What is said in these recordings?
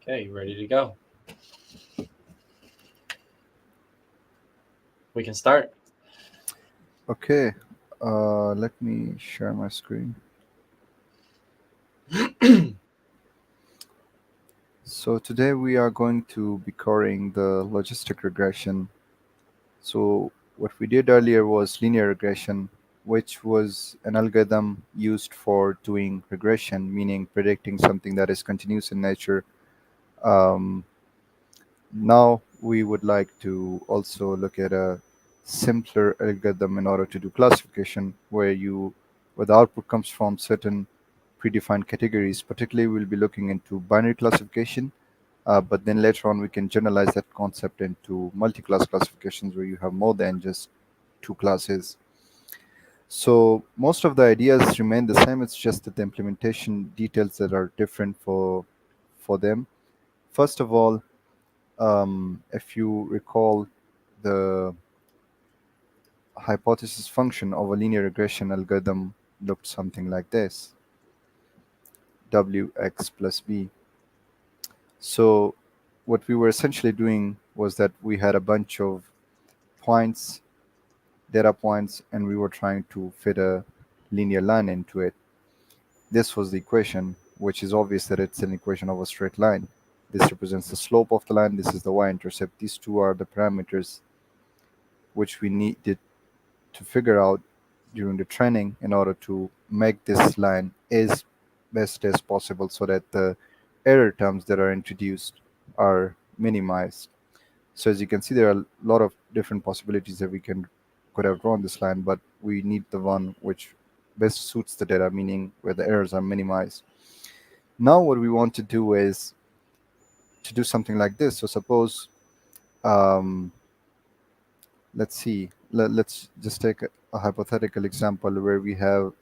Okay, ready to go. We can start. Okay, let me share my screen. So today we are going to be covering the logistic regression. So what we did earlier was linear regression, which was an algorithm used for doing regression, meaning predicting something that is continuous in nature. Um, Now we would like to also look at a simpler algorithm in order to do classification where the output comes from certain predefined categories. Particularly, we'll be looking into binary classification, but then later on we can generalize that concept into multi-class classifications where you have more than just two classes. So most of the ideas remain the same. It's just that the implementation details that are different for them. First of all, if you recall, the hypothesis function of a linear regression algorithm looked something like this: wx plus b. So, what we were essentially doing was that we had a bunch of points, data points, and we were trying to fit a linear line into it. This was the equation, which is obvious that it's an equation of a straight line. This represents the slope of the line, this is the y intercept. These two are the parameters which we needed to figure out during the training in order to make this line as best as possible so that the error terms that are introduced are minimized. So as you can see, there are a lot of different possibilities that we could have drawn this line, but we need the one which best suits the data, meaning where the errors are minimized. Now what we want to do is to do something like this. So suppose, um, let's see, let's just take a hypothetical example where we have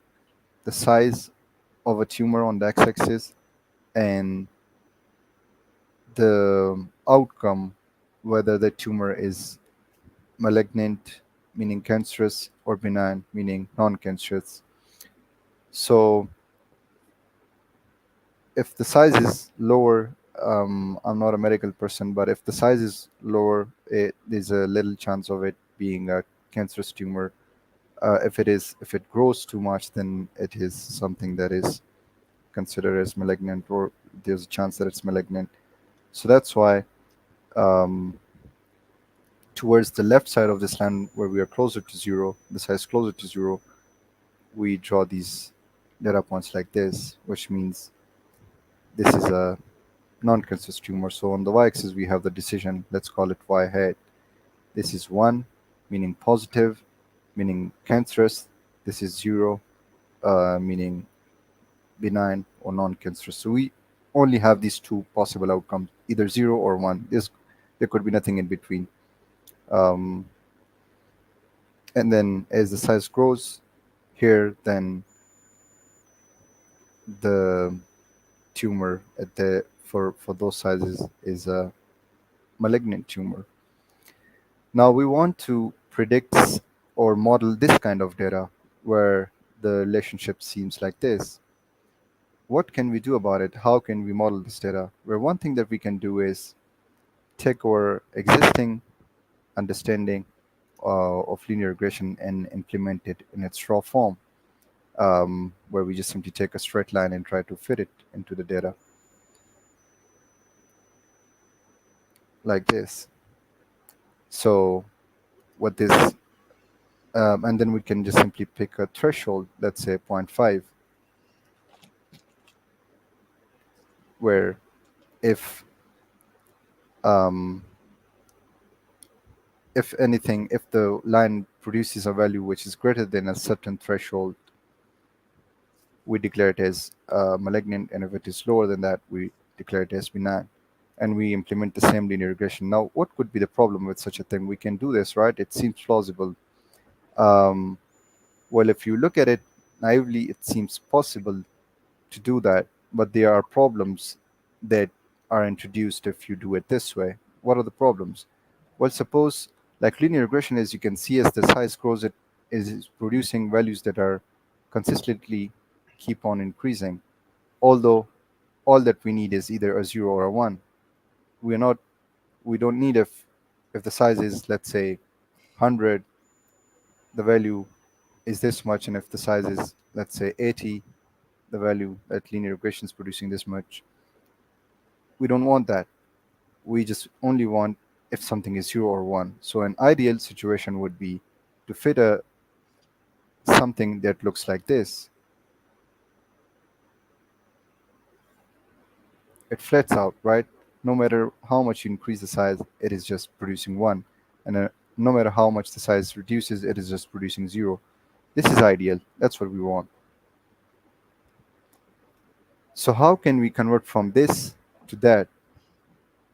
the size of a tumor on the x-axis and the outcome, whether the tumor is malignant, meaning cancerous, or benign, meaning non-cancerous. So if the size is lower, I'm not a medical person, but if the size is lower, there's a little chance of it being a cancerous tumor. If it grows too much, then it is something that is considered as malignant, or there's a chance that it's malignant. So that's why, um, towards the left side of this line, where we are closer to zero, the size closer to zero, we draw these data points like this, which means this is a non-cancerous tumor. So on the y-axis, we have the decision. Let's call it y hat. This is 1, meaning positive, meaning cancerous. This is 0, meaning benign or non-cancerous. So we only have these two possible outcomes, either 0 or 1. There could be nothing in between. Um, and then as the size grows here, then the tumor at the for those sizes is a malignant tumor. Now we want to predict or model this kind of data where the relationship seems like this. What can we do about it? How can we model this data? Where one thing that we can do is take our existing understanding of linear regression and implement it in its raw form, where we just simply take a straight line and try to fit it into the data like this. So what this, and then we can just simply pick a threshold, let's say zero point 0.5, where if um, if anything, if the line produces a value which is greater than a certain threshold, we declare it as malignant, and if it is lower than that, we declare it as benign, and we implement the same linear regression. Now, what could be the problem with such a thing? We can do this, right? It seems plausible. Um, well, if you look at it naively, it seems possible to do that, but there are problems that are introduced if you do it this way. What are the problems? Well, suppose, like linear regression, as you can see, as the size grows, it is producing values that are consistently keep on increasing, although all that we need is either a 0 or a 1. we're not we don't need if the size is, let's say, 100, the value is this much, and if the size is, let's say, 80, the value that linear regression is producing this much. We don't want that. We just only want if something is 0 or 1. So an ideal situation would be to fit a something that looks like this. It flats out, right? No matter how much you increase the size, it is just producing 1. And no matter how much the size reduces, it is just producing 0. This is ideal. That's what we want. So how can we convert from this to that?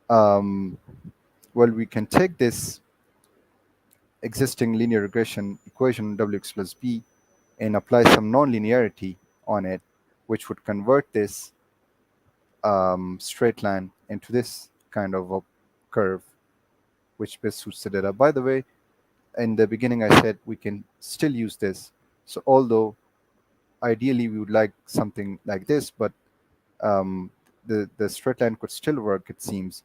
Um, well, we can take this existing linear regression equation wx plus b and apply some nonlinearity on it, which would convert this straight line into this kind of a curve, which best suits the data. By the way, in the beginning, I said we can still use this. So although ideally we would like something like this, but um, the straight line could still work, it seems.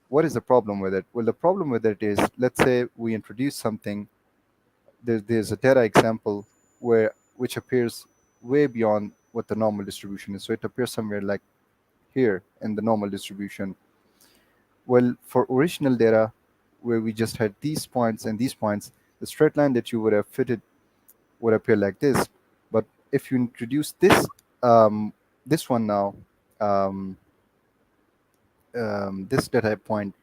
What is the problem with it? Well, the problem with it is, let's say we introduce something. There's a data example which appears way beyond what the normal distribution is. So it appears somewhere like here in the normal distribution. Well, for original data, where we just had these points and these points, the straight line that you would have fitted would appear like this. But if you introduce um, this one now, um, this data point,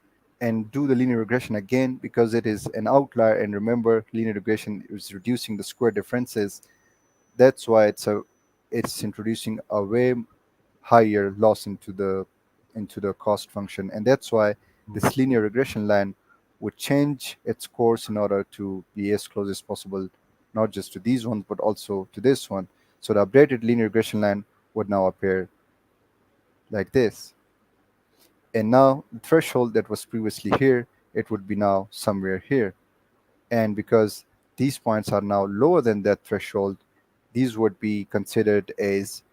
and do the linear regression again, because it is an outlier, and remember, linear regression is reducing the square differences. That's why it's introducing a way higher loss into the cost function, and that's why this linear regression line would change its course in order to be as close as possible, not just to these ones but also to this one. So the updated linear regression line would now appear like this, and now the threshold that was previously here, it would be now somewhere here. And because these points are now lower than that threshold, these would be considered as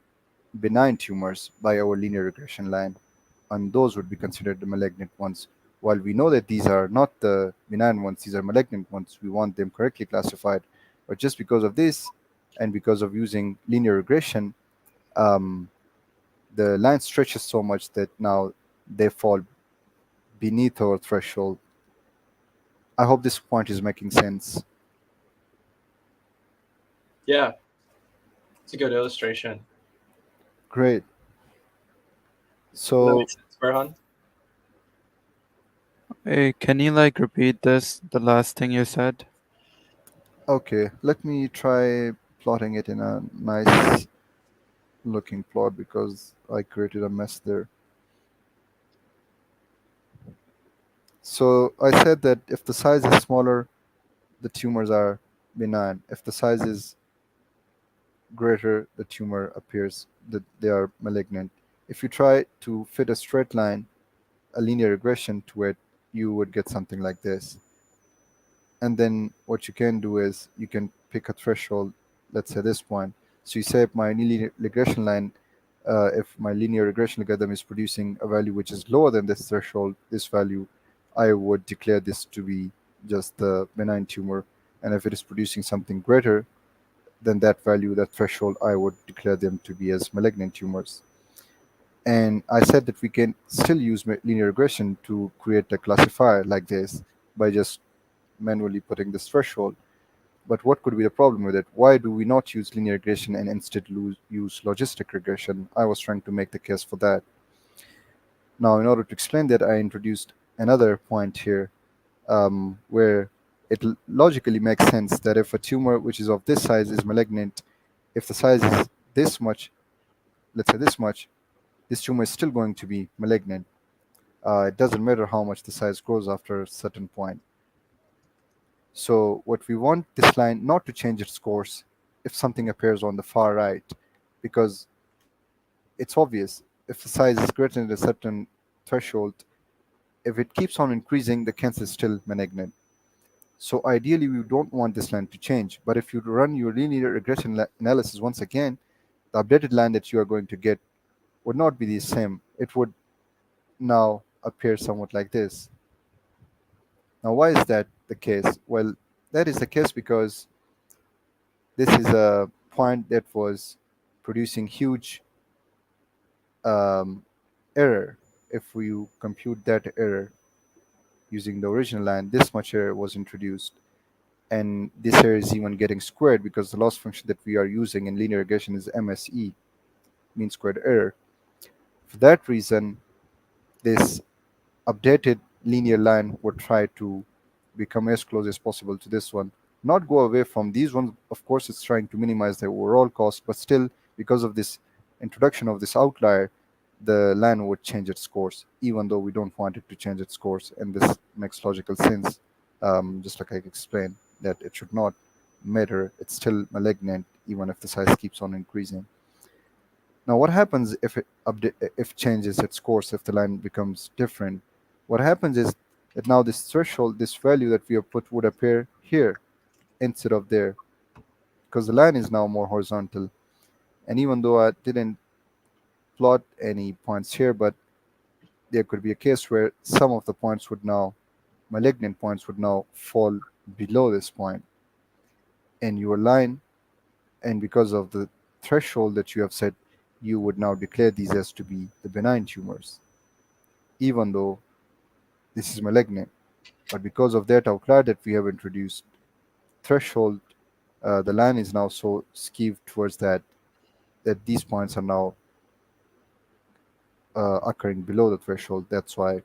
benign tumors by our linear regression line, and those would be considered the malignant ones. While we know that these are not the benign ones, these are malignant ones, we want them correctly classified. But just because of this, and because of using linear regression, um, the line stretches so much that now they fall beneath our threshold. I hope this point is making sense. Yeah, it's a good illustration. Great. Does that So, make sense, Farhan? Hey, can you like repeat the last thing you said? okay, let me try plotting it in a nice looking plot because I created a mess there. So I said that if the size is smaller, the tumors are benign. If the size is greater, the tumor appears that they are malignant. If you try to fit a straight line, a linear regression to it, you would get something like this. And then what you can do is you can pick a threshold, let's say this point. So you say if my linear regression line, if my linear regression algorithm is producing a value which is lower than this threshold, this value, I would declare this to be just the benign tumor. And if it is producing something greater than that value, that threshold, I would declare them to be as malignant tumors. And I said that we can still use linear regression to create a classifier like this by just manually putting this threshold. But what could be the problem with it? Why do we not use linear regression and instead use logistic regression? I was trying to make the case for that. Now, in order to explain that, I introduced another point here where it logically makes sense that if a tumor which is of this size is malignant, if the size is this much, let's say this much, this tumor is still going to be malignant. It doesn't matter how much the size grows after a certain point. So what we want this line not to change its course if something appears on the far right, because it's obvious if the size is greater than a certain threshold, if it keeps on increasing, the cancer is still malignant. So ideally, we don't want this line to change. But if you run your linear regression analysis once again, the updated line that you are going to get would not be the same. It would now appear somewhat like this. Now, why is that the case? Well, that is the case because this is a point that was producing huge um, error. If we compute that error using the original line, this much error was introduced. And this error is even getting squared because the loss function that we are using in linear regression is MSE, mean squared error. For that reason, this updated linear line would try to become as close as possible to this one. Not go away from these ones. Of course, it's trying to minimize the overall cost, but still, because of this introduction of this outlier, the line would change its course, even though we don't want it to change its course. And this makes logical sense, just like I explained, that it should not matter. It's still malignant, even if the size keeps on increasing. Now, what happens if if changes its course, if the line becomes different? What happens is that now this threshold, this value that we have put would appear here instead of there, because the line is now more horizontal. And even though I didn't plot any points here, but there could be a case where some of the points would now, malignant points would now fall below this point in your line, and because of the threshold that you have set, you would now declare these as to be the benign tumors, even though this is malignant. But because of that outlier that we have introduced, threshold, the line is now so skewed towards that these points are now occurring below the threshold. That's why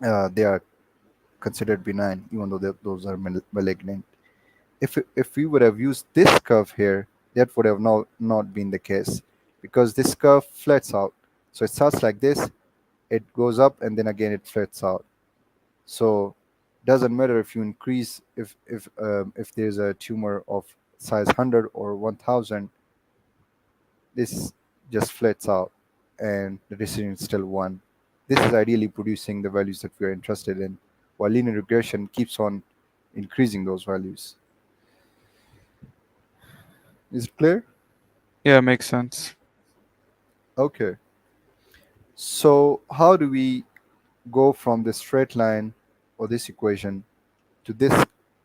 they are considered benign, even though those are malignant. If we would have used this curve here, that would have not been the case, because this curve flats out. So it starts like this, it goes up, and then again it flats out. So doesn't matter if you increase, if there's a tumor of size 100 or 1000, this just flats out, and the decision is still one. This is ideally producing the values that we are interested in, while linear regression keeps on increasing those values. Is it clear? Yeah, makes sense. Okay. So how do we go from this straight line or this equation to this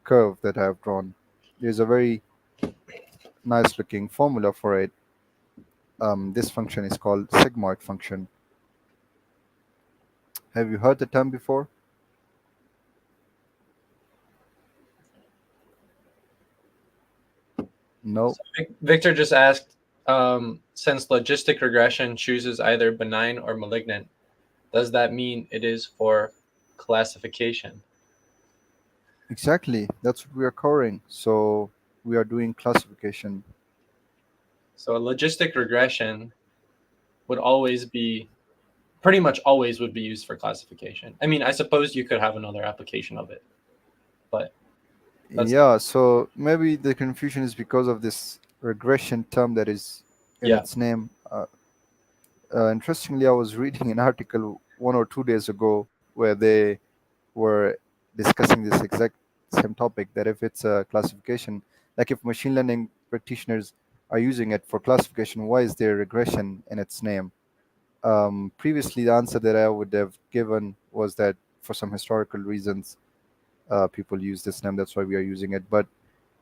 curve that I have drawn? There's a very nice looking formula for it. This function is called sigmoid function. Have you heard the term before? No. So Victor just asked, since logistic regression chooses either benign or malignant, does that mean it is for classification? Exactly. That's what we are covering. So we are doing classification. So a logistic regression would always be, pretty much always would be used for classification. I mean, I suppose you could have another application of it, but that's, Yeah, so maybe the confusion is because of this regression term that is in yeah, its name. Interestingly, I was reading an article 1 or 2 days ago where they were discussing this exact same topic, that if it's a classification, like if machine learning practitioners are using it for classification, why is there regression in its name? Previously, the answer that I would have given was that for some historical reasons, people use this name. That's why we are using it. But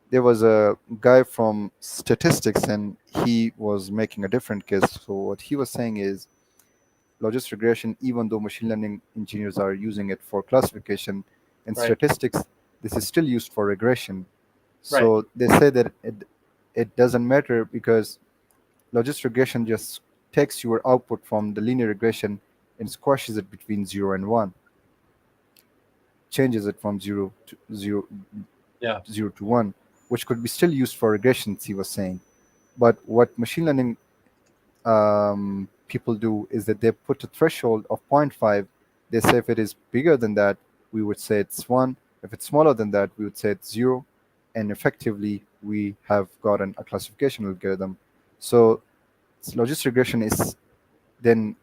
there was a guy from statistics, and he was making a different case. So what he was saying is, logistic regression, even though machine learning engineers are using it for classification, in right, statistics, this is still used for regression. right, So they say that it doesn't matter because logistic regression just takes your output from the linear regression and squashes it between 0 and 1, changes it from yeah, 0 to 1, which could be still used for regressions, he was saying. But what machine learning people do is that they put a threshold of zero point 0.5. They say if it is bigger than that, we would say it's 1. If it's smaller than that, we would say it's 0. And effectively, we have gotten a classification algorithm. So logistic regression is then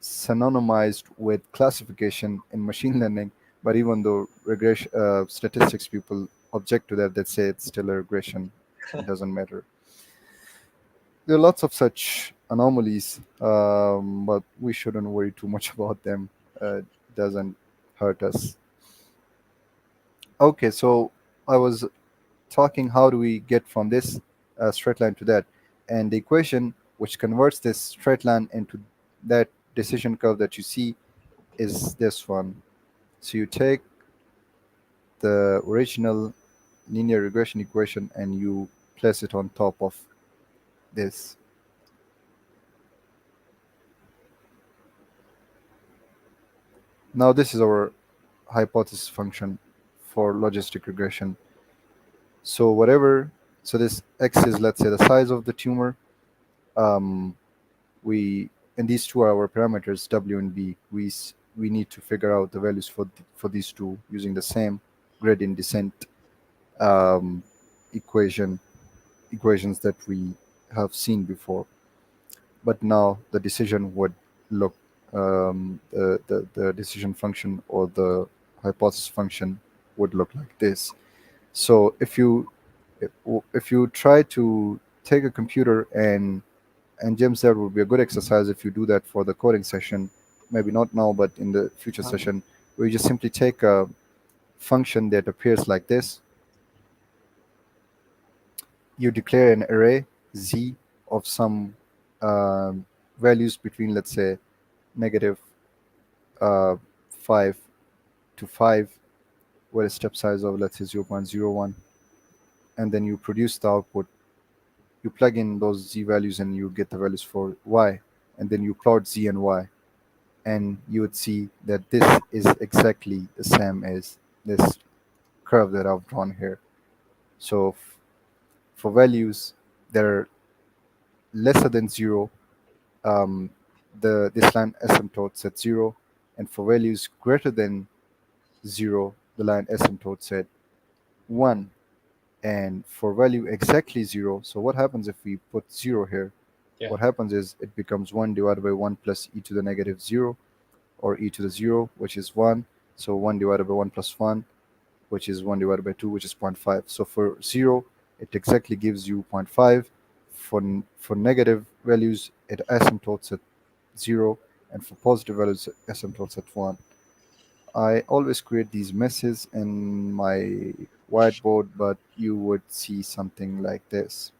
synonymized with classification in machine learning. But even though regression statistics people object to that, they say it's still a regression. It doesn't matter. There are lots of such anomalies, but we shouldn't worry too much about them. uh, doesn't hurt us. Okay, so I was talking how do we get from this straight line to that, and the equation which converts this straight line into that decision curve that you see is this one. So you take the original linear regression equation and you place it on top of this. Now this is our hypothesis function for logistic regression. So whatever, so this x is, let's say, the size of the tumor. Um, we and these two are our parameters w and b. We need to figure out the values for these two using the same gradient descent um, equation equations that we have seen before. But now the decision would look the decision function or the hypothesis function would look like this. So if you try to take a computer and James, that would be a good exercise if you do that for the coding session. Maybe not now, but in the future session, where you just simply take a function that appears like this. You declare an array z of some values between, let's say, negative 5 to 5, with a step size of, let's say, 0.01, and then you produce the output. You plug in those z values and you get the values for y, and then you plot z and y, and you would see that this is exactly the same as this curve that I've drawn here. So for values that are lesser than 0, um, this line asymptotes at 0, and for values greater than 0, the line asymptotes at 1. And for value exactly 0, so what happens if we put 0 here? Yeah. What happens is it becomes 1 divided by 1 plus e to the negative 0, or e to the 0, which is 1. So 1 divided by 1 plus 1, which is 1 divided by 2, which is zero point 0.5. So for 0, it exactly gives you 0.5. For negative values, it asymptotes at 0, and for positive values, it asymptotes at 1. I always create these messes in my whiteboard, but you would see something like this.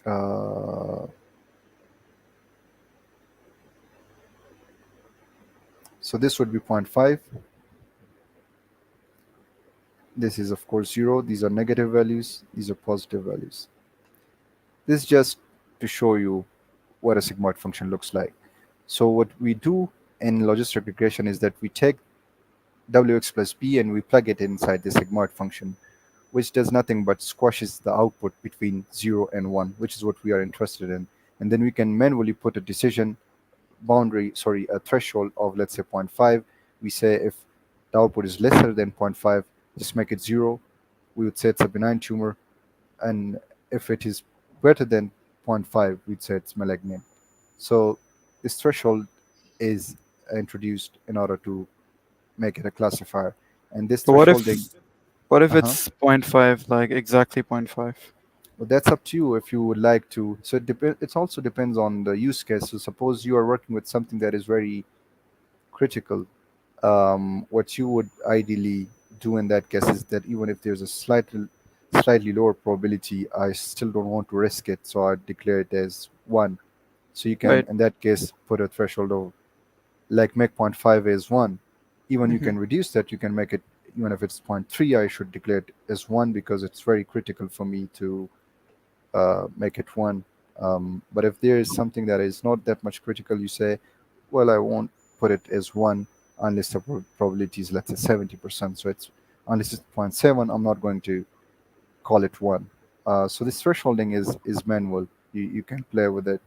Uh, so this would be 0.5. This is, of course, 0. These are negative values. These are positive values. This is just to show you what a sigmoid function looks like. So what we do in logistic regression is that we take wx plus b and we plug it inside the sigmoid function, which does nothing but squashes the output between 0 and 1, which is what we are interested in. And then we can manually put a decision boundary, sorry, a threshold of, let's say, zero point 0.5. We say if the output is lesser than zero point 0.5, just make it 0. We would say it's a benign tumor. And if it is greater than zero point 0.5, we'd say it's malignant. So this threshold is introduced in order to make it a classifier. And this So thresholding, what if uh-huh. it's 0.5, like exactly 0.5? Well, that's up to you if you would like to. So it also depends on the use case. So suppose you are working with something that is very critical. What you would ideally do in that case is that even if there's a slightly lower probability, I still don't want to risk it, so I declare it as 1. So you can, Right. in that case, put a threshold of, like, make zero point 0.5 as 1. Even you Hmm. can reduce that. You can make it, even if it's 0.3, I should declare it as 1 because it's very critical for me to make it 1. But if there is something that is not that much critical, you say, well, I won't put it as 1 unless the probability is, let's say, 70%. So it's, unless it's zero point 0.7, I'm not going to call it 1. So this thresholding is manual. You can play with it.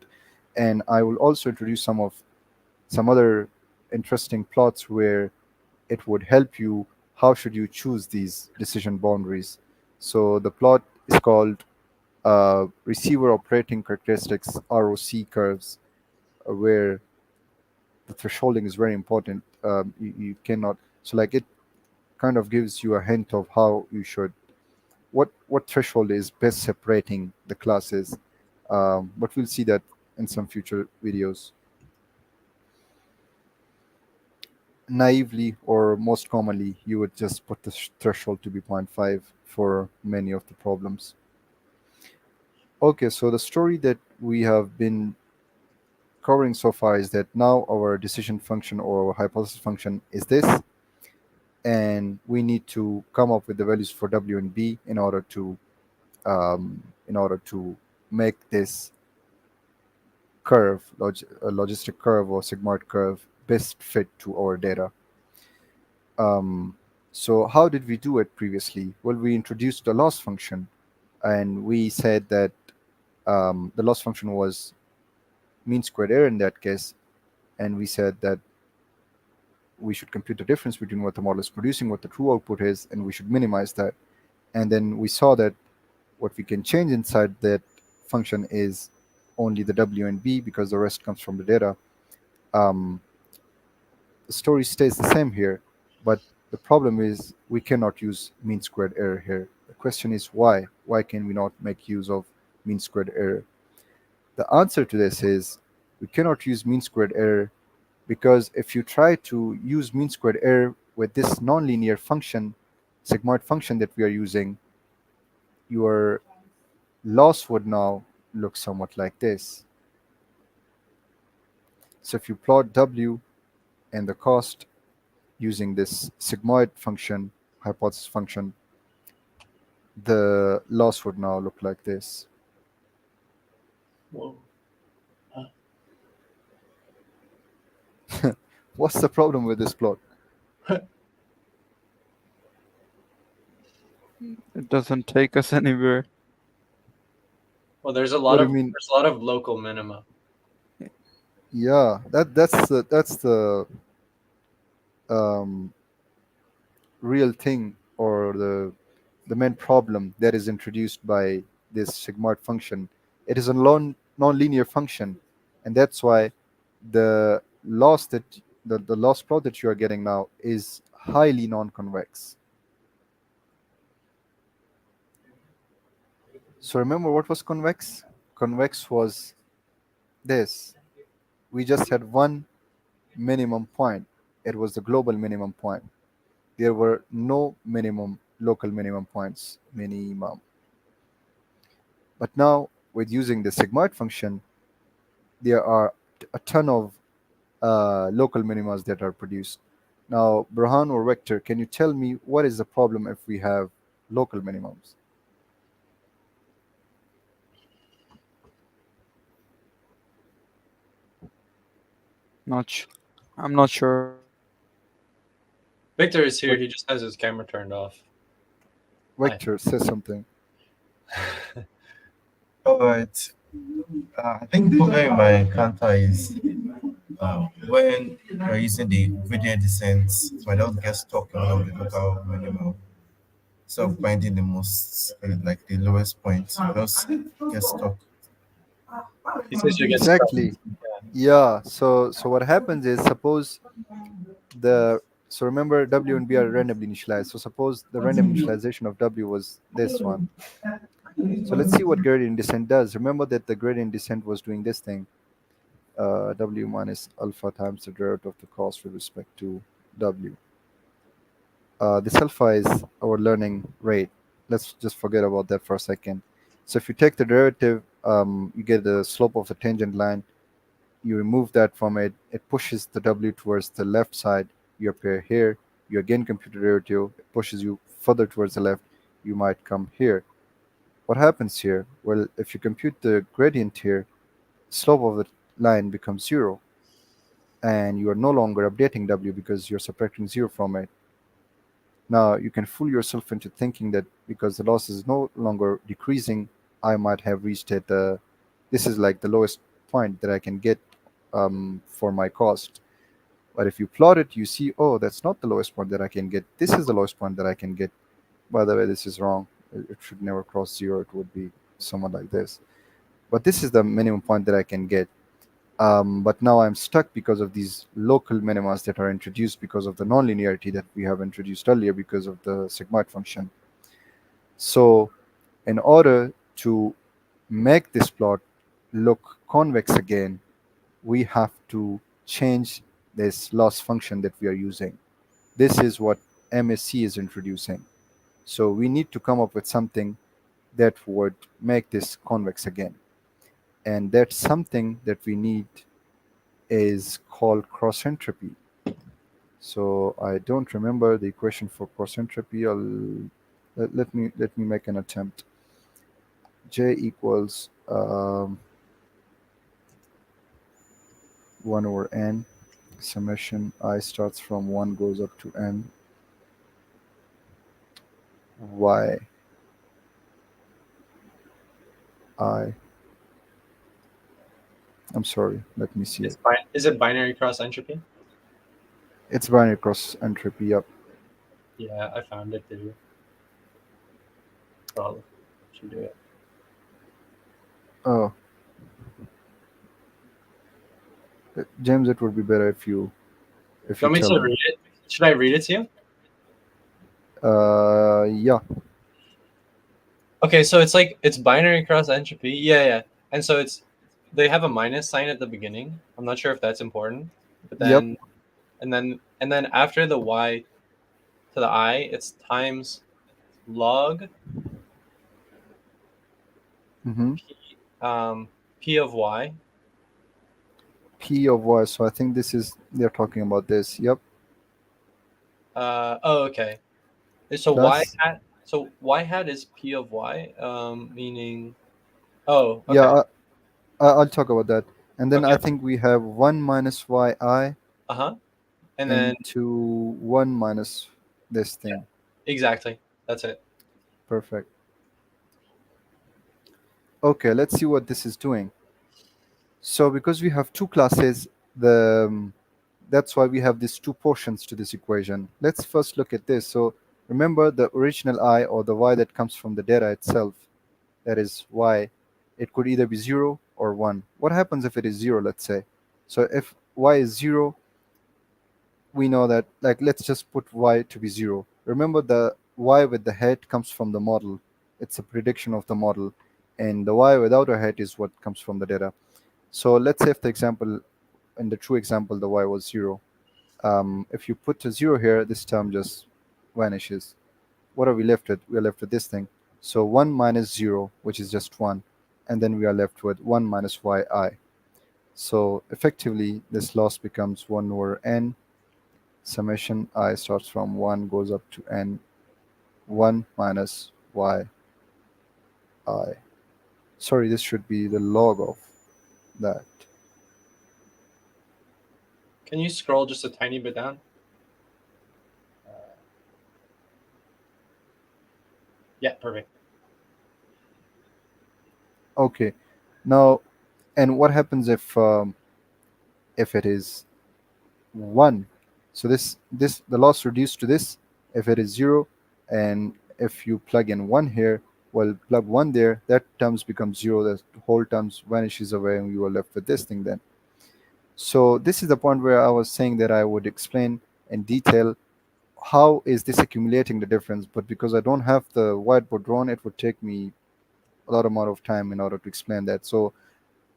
And I will also introduce some other interesting plots where it would help you. How should you choose these decision boundaries? So the plot is called receiver operating characteristics ROC curves, where the thresholding is very important. You cannot, so like, it kind of gives you a hint of how you should, what threshold is best separating the classes. But we'll see that in some future videos. naively or most commonly, you would just put the threshold to be zero point 0.5 for many of the problems. Okay, so the story that we have been covering so far is that now our decision function or our hypothesis function is this, and we need to come up with the values for w and b in order to make this a logistic curve or sigmoid curve best fit to our data. Um, so how did we do it previously? Well, we introduced the loss function, and we said that the loss function was mean squared error in that case, and we said that we should compute the difference between what the model is producing, what the true output is, and we should minimize that. And then we saw that what we can change inside that function is only the w and b because the rest comes from the data. Um, the story stays the same here, but the problem is we cannot use mean squared error here. The question is why? Why can we not make use of mean squared error? The answer to this is we cannot use mean squared error because if you try to use mean squared error with this nonlinear function, sigmoid function that we are using, your loss would now look somewhat like this. So if you plot w and the cost using this sigmoid function, hypothesis function, the loss would now look like this. Whoa. What's the problem with this plot? It doesn't take us anywhere. Well, What do you mean? there's a lot of local minima. Yeah, that's the um, real thing or the main problem that is introduced by this sigmoid function. It is a non-linear function, and that's why the loss that the loss plot that you are getting now is highly non-convex. So remember what was convex? Convex was this. We just had one minimum point. It was the global minimum point. There were no minimum local minimum points minimum. But now with using the sigmoid function, there are a ton of local minimas that are produced. Now, Burhan or Vector, can you tell me what is the problem if we have local minimums? Not sh- I'm not sure. Victor is here. But He just has his camera turned off. Hi. Vector says something. All right. I think the problem in my encounter is when you're using the gradient descent, so I don't get stuck in one of the local minimum. So finding the most, like the lowest point, I just get stuck. He says you get stuck. Exactly. Yeah. So what happens is suppose the so remember W and B are randomly initialized. So suppose the random initialization of W was this one. So let's see what gradient descent does. Remember that the gradient descent was doing this thing. W minus alpha times the derivative of the cost with respect to W. This alpha is our learning rate. Let's just forget about that for a second. So if you take the derivative, you get the slope of the tangent line. You remove that from it. It pushes the W towards the left side. You appear here. You again compute the derivative. It pushes you further towards the left. You might come here. What happens here? Well, if you compute the gradient here, slope of the line becomes 0, and you are no longer updating W because you're subtracting 0 from it. Now, you can fool yourself into thinking that because the loss is no longer decreasing, I might have reached at this is like the lowest point that I can get for my cost. But if you plot it, you see, oh, that's not the lowest point that I can get. This is the lowest point that I can get. By the way, this is wrong. It should never cross 0. It would be somewhat like this. But this is the minimum point that I can get. But now I'm stuck because of these local minimas that are introduced because of the nonlinearity that we have introduced earlier because of the sigmoid function. So in order to make this plot look convex again, we have to change this loss function that we are using. This is what MSC is introducing. So we need to come up with something that would make this convex again. And that something that we need is called cross entropy. So I don't remember the equation for cross entropy. Let me make an attempt. J equals 1 over n summation I starts from 1 goes up to n y I. I'm sorry. Let me see. Is it binary cross entropy? It's binary cross entropy. Yep. Yeah, I found it too. Well, should do it. Oh, James, it would be better if you You want me tell to me. read it? Should I read it to you? Yeah. Okay, so it's binary cross entropy. Yeah, yeah. And so they have a minus sign at the beginning. I'm not sure if that's important, but Yep. then and then after the y to the I, it's times log Mm-hmm. p p of y. P of y. So I think they're talking about this. Yep. Oh, okay. So Plus. y hat is p of y, meaning. Oh, Yeah. okay. I'll talk about that. And then I Okay. think we have 1 minus yi Uh-huh. And then into 1 minus this yeah, thing. exactly. That's it. Perfect. Okay, let's see what this is doing. So because we have two classes, that's why we have these two portions to this equation. Let's first look at this. So remember the original I, or the y that comes from the data itself, that is y, it could either be 0 or 1. What happens if it is 0, let's say? So if y is 0, we know that, like, let's just put y to be 0. Remember, the y with the head comes from the model. It's a prediction of the model. And the y without a head is what comes from the data. So let's say, if the example, in the true example, the y was 0. If you put a 0 here, this term just vanishes. What are we left with? We are left with this thing. So 1 minus 0, which is just 1. And then we are left with 1 minus yi. So effectively, this loss becomes 1 over n. Summation I starts from 1 goes up to n. 1 minus yi. Sorry, this should be the log of that. Can you scroll just a tiny bit down? Yeah, perfect. Okay. Now, and what happens if it is 1? So this the loss reduced to this if it is 0, and if you plug in 1 here, well, plug 1 there, that terms becomes 0, the whole terms vanishes away, and you are left with this thing then. So this is the point where I was saying that I would explain in detail how is this accumulating the difference, but because I don't have the whiteboard drawn, it would take me a lot amount of time in order to explain that. So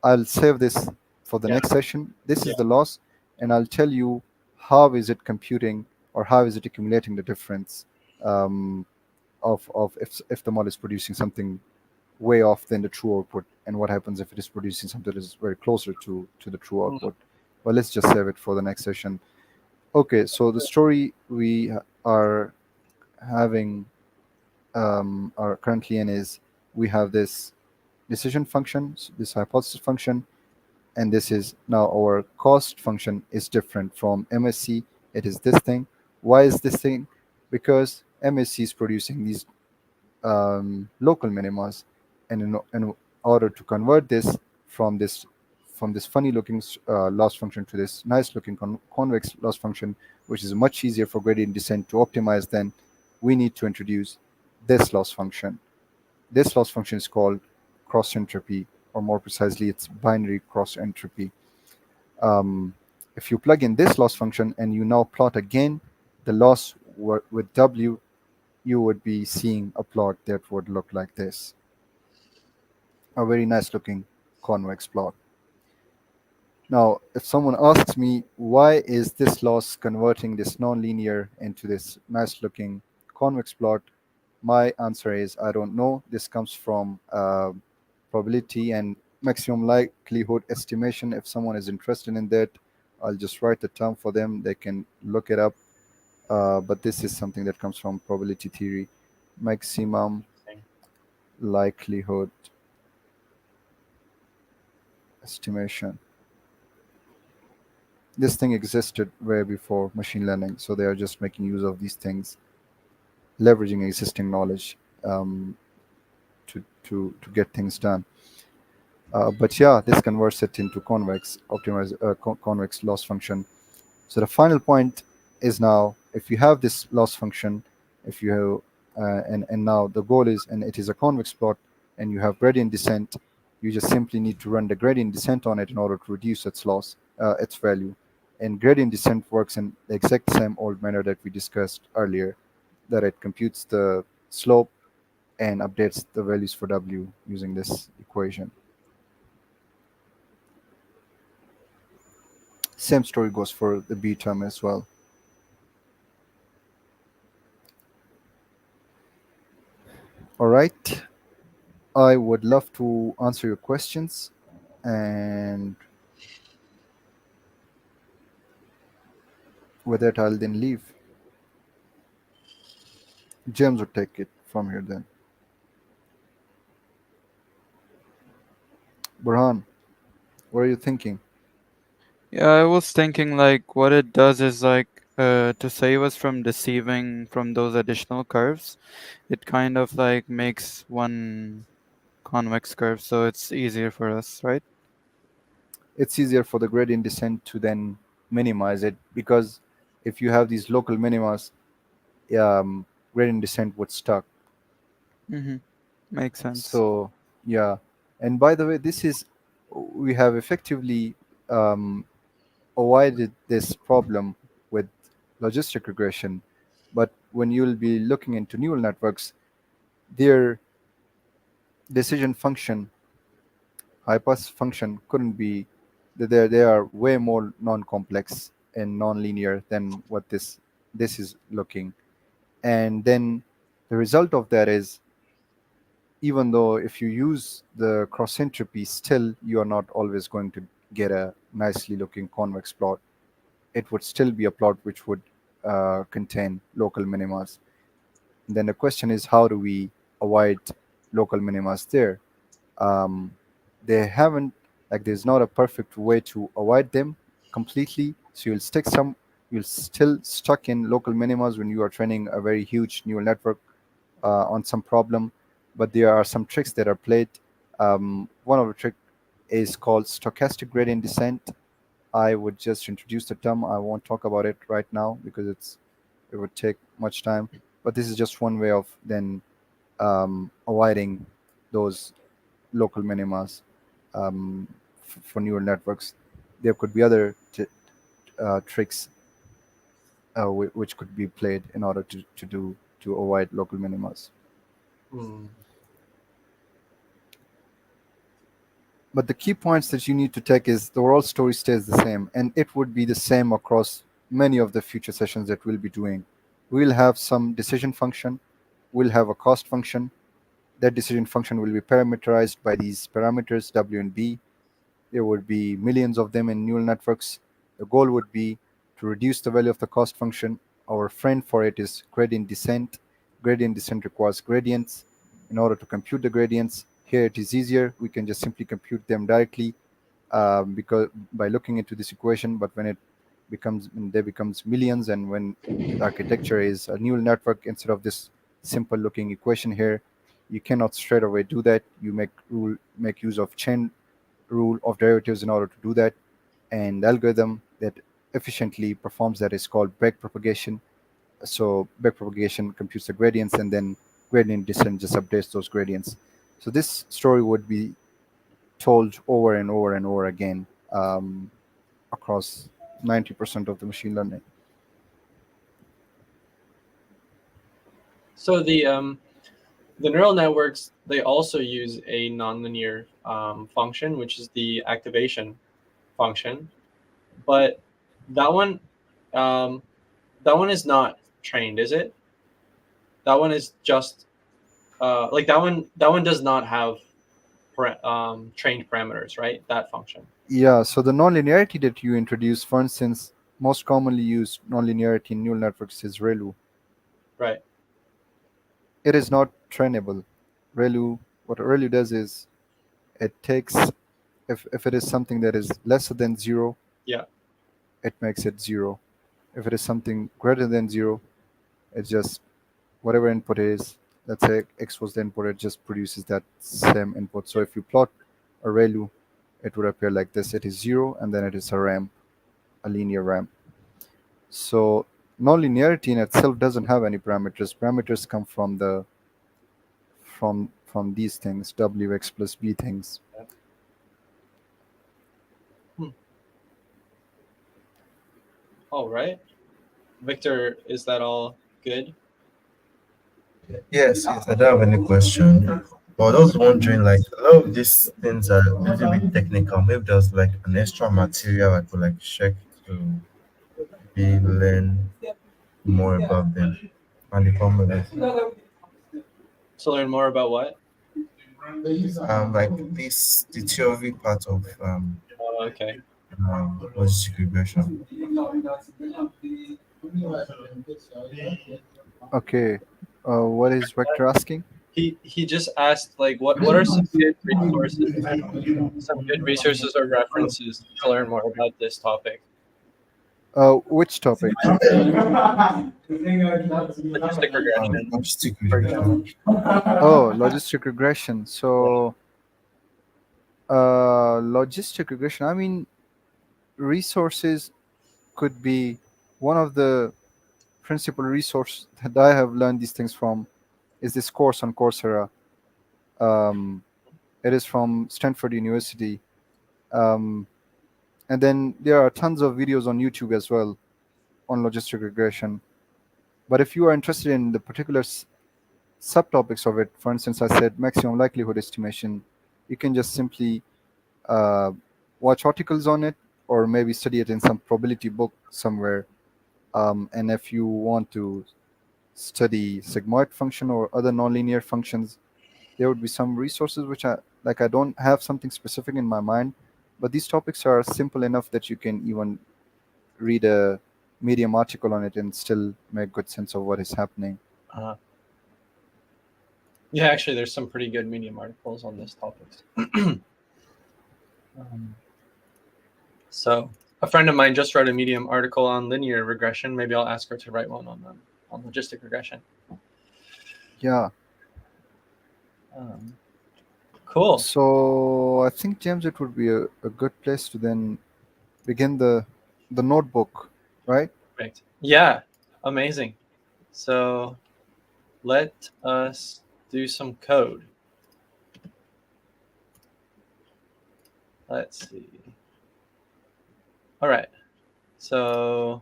I'll save this for the Yeah, next session. This yeah. is the loss, and I'll tell you how is it computing, or how is it accumulating the difference, of if the model is producing something way off than the true output, and what happens if it is producing something that is very closer to the true Mhm. output. But let's just save it for the next session. Okay, so the story we are having, are currently in, is we have this decision function, this hypothesis function, and this is now our cost function is different from MSC. It is this thing. Why is this thing? Because MSC is producing these local minimas, and in order to convert this from this funny looking loss function to this nice looking convex loss function, which is much easier for gradient descent to optimize, then we need to introduce this loss function. This loss function is called cross entropy, or more precisely, it's binary cross entropy. Um, if you plug in this loss function and you now plot again the loss with W, you would be seeing a plot that would look like this, a very nice looking convex plot. Now, if someone asks me why is this loss converting this nonlinear into this nice looking convex plot, my answer is I don't know. This comes from probability and maximum likelihood estimation. If someone is interested in that, I'll just write the term for them. They can look it up. But this is something that comes from probability theory. Maximum likelihood estimation. This thing existed way before machine learning, so they are just making use of these things, leveraging existing knowledge to get things done. But yeah, this converts it into convex loss function. So the final point is now if you have this loss function, if you have and now the goal is and it is a convex plot and you have gradient descent, you just simply need to run the gradient descent on it in order to reduce its loss, its value. And gradient descent works in the exact same old manner that we discussed earlier, that it computes the slope and updates the values for w using this equation. Same story goes for the b term as well. All right. I would love to answer your questions, and with that, I'll then leave. James would take it from here then. Burhan, what are you thinking? Yeah, I was thinking like what it does is like to save us from deceiving from those additional curves, it kind of like makes one convex curve so it's easier for us, right? It's easier for the gradient descent to then minimize it because if you have these local minimas, gradient descent would stuck. Mm-hmm. Makes sense. So yeah, and by the way, this is we have effectively um, avoided this problem with logistic regression. But when you'll be looking into neural networks, their decision function, hyperpass function, couldn't be. They are way more non-complex and non-linear than what this is looking. And then the result of that is, even though if you use the cross entropy, still you are not always going to get a nicely looking convex plot. It would still be a plot which would contain local minimas. Then the question is, how do we avoid local minimas there? Um, they haven't, like, there's not a perfect way to avoid them completely. So you'll still stuck in local minimas when you are training a very huge neural network on some problem. But there are some tricks that are played. One of the trick is called stochastic gradient descent. I would just introduce the term. I won't talk about it right now because it would take much time. But this is just one way of then avoiding those local minimas for neural networks. There could be other tricks which could be played in order to avoid local minimas. Hmm. But the key points that you need to take is the overall story stays the same, and it would be the same across many of the future sessions that we'll be doing. We'll have some decision function, we'll have a cost function. That decision function will be parameterized by these parameters w and b. There would be millions of them in neural networks. The goal would be to reduce the value of the cost function. Our friend for it is gradient descent. Gradient descent requires gradients. In order to compute the gradients, here it is easier. We can just simply compute them directly because by looking into this equation. But when there becomes millions, and when the architecture is a neural network instead of this simple looking equation here, you cannot straight away do that. You make use of chain rule of derivatives in order to do that. And the algorithm that efficiently performs that is called backpropagation. So backpropagation computes the gradients, and then gradient descent just updates those gradients. So this story would be told over and over and over again across 90% of the machine learning. So the neural networks, they also use a nonlinear function, which is the activation function, but that one, that one is not trained, is it? That one is just like that one. That one does not have trained parameters, right? That function. Yeah, so the nonlinearity that you introduced, for instance, most commonly used nonlinearity in neural networks is ReLU. Right. It is not trainable. ReLU, what ReLU does is it takes, if it is something that is lesser than zero, Yeah. it makes it zero. If it is something greater than zero, it's just whatever input is, let's say x was the input, it just produces that same input. So if you plot a ReLU, it would appear like this. It is zero, and then it is a ramp, a linear ramp. So nonlinearity in itself doesn't have any parameters. Parameters come from from these things, wx plus b things. All right. Victor, is that all good? Yes, yes, I don't have any question. But I was wondering, like, a lot of these things are a little bit technical. Maybe there's like an extra material I could like check to be learn more about them and the formulas. To learn more about what? Like this, the theory part of Okay. logistic regression. Okay, what is Vector asking? He just asked like what are some good resources or references to learn more about this topic? Which topic? Logistic regression. Logistic For regression. example. Oh, logistic regression. So logistic regression, I mean, resources could be one of the principal resource that I have learned these things from is this course on Coursera. um, it is from Stanford University. um, and then there are tons of videos on YouTube as well on logistic regression. But if you are interested in the particular subtopics of it, for instance, I said maximum likelihood estimation, you can just simply uh, watch articles on it, or maybe study it in some probability book somewhere. And if you want to study sigmoid function or other nonlinear functions, there would be some resources which I don't have something specific in my mind, but these topics are simple enough that you can even read a Medium article on it and still make good sense of what is happening. Uh, yeah, actually, there's some pretty good Medium articles on this topic. So a friend of mine just wrote a Medium article on linear regression. Maybe I'll ask her to write one on logistic regression. Yeah. Cool. So I think, James, it would be a good place to then begin the notebook, right? Perfect. Yeah, amazing. So let us do some code. Let's see. All right. So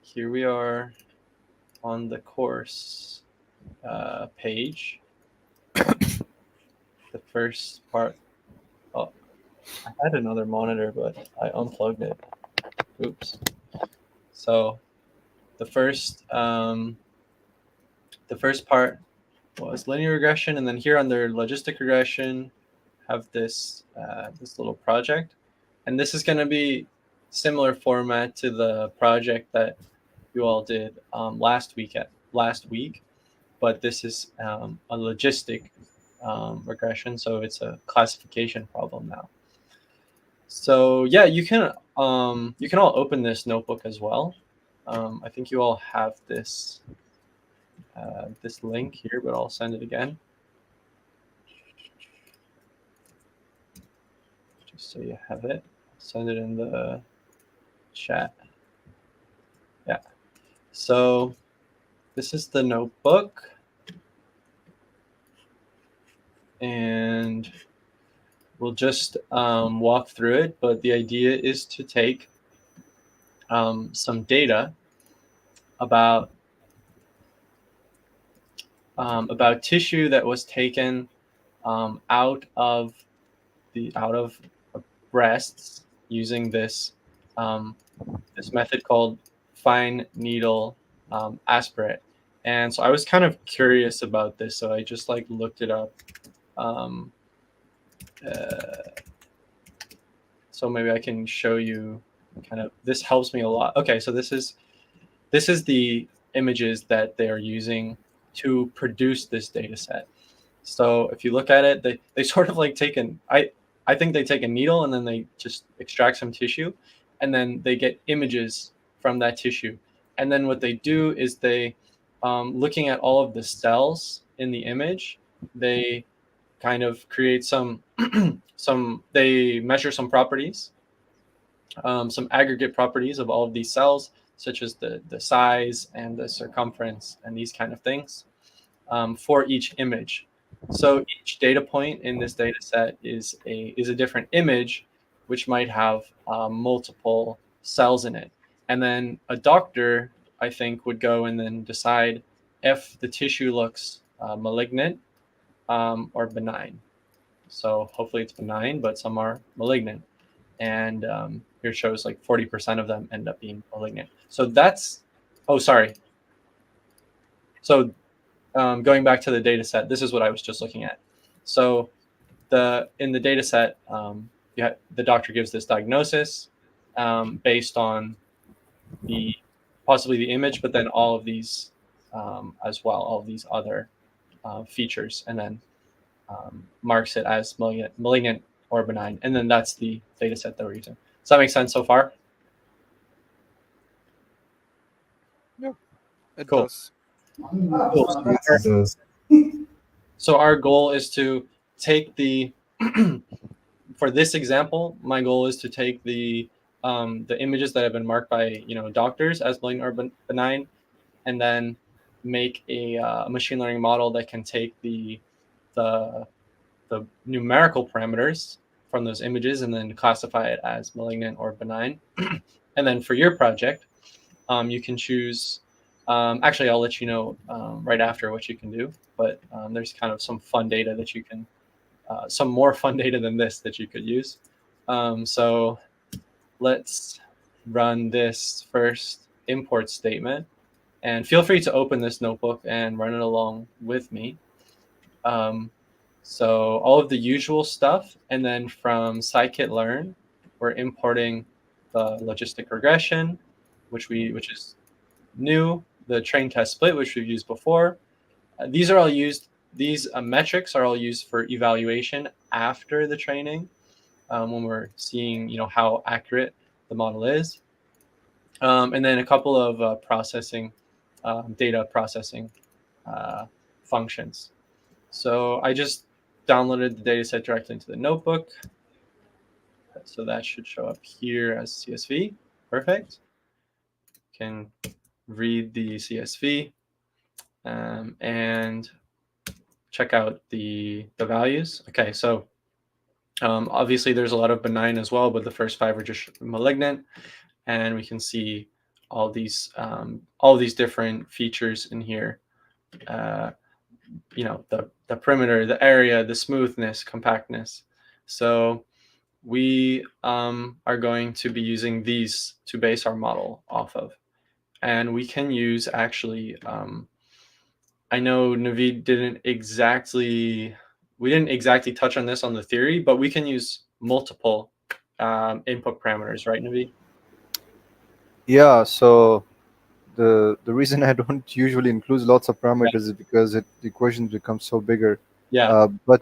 here we are on the course page. The first part. Oh, I had another monitor, but I unplugged it. Oops. So the first part was linear regression, and then here under logistic regression, have this this little project, and this is going to be similar format to the project that you all did last week, but this is a logistic regression, so it's a classification problem now. So yeah, you can all open this notebook as well. I think you all have this this link here, but I'll send it again just so you have it. Send it in the chat. Yeah. So this is the notebook, and we'll just walk through it. But the idea is to take some data about tissue that was taken out of breasts using this this method called fine needle aspirate. And so I was kind of curious about this, so I just like looked it up. So maybe I can show you kind of, this helps me a lot. Okay, so this is the images that they are using to produce this data set. So if you look at it, they sort of like take I think they take a needle and then they just extract some tissue, and then they get images from that tissue. And then what they do is they, looking at all of the cells in the image, they kind of create some they measure some properties, some aggregate properties of all of these cells, such as the size and the circumference and these kind of things, for each image. So each data point in this data set is a different image, which might have multiple cells in it. And then a doctor, I think, would go and then decide if the tissue looks malignant or benign. So hopefully it's benign, but some are malignant. And here shows like 40% of them end up being malignant. So that's, oh, sorry. So going back to the data set, this is what I was just looking at. So in the data set, the doctor gives this diagnosis based on possibly the image, but then all of these as well, all of these other features, and then marks it as malignant or benign, and then that's the data set that we're using. Does that make sense so far? Yep, it Cool. does. Cool. So our goal is to take the for this example, my goal is to take the images that have been marked by doctors as malignant or benign, and then make a machine learning model that can take the numerical parameters from those images and then classify it as malignant or benign. And then for your project, you can choose. Actually, I'll let you know right after what you can do. But there's kind of some fun data that you can, some more fun data than this that you could use. So let's run this first import statement. And feel free to open this notebook and run it along with me. So all of the usual stuff, and then from scikit-learn, we're importing the logistic regression, which is new, the train test split, which we've used before. These are all used. These metrics are all used for evaluation after the training, when we're seeing how accurate the model is, and then a couple of data processing functions. So I just downloaded the data set directly into the notebook. So that should show up here as CSV. Perfect. Can read the CSV and check out the values. Okay, so obviously there's a lot of benign as well, but the first 5 are just malignant, and we can see all these different features in here. The perimeter, the area, the smoothness, compactness. So we are going to be using these to base our model off of. And we can use actually, I know Naveed didn't exactly touch on this on the theory, but we can use multiple input parameters, right, Naveed? Yeah, so the reason I don't usually include lots of parameters is because the equation becomes so bigger. Yeah. But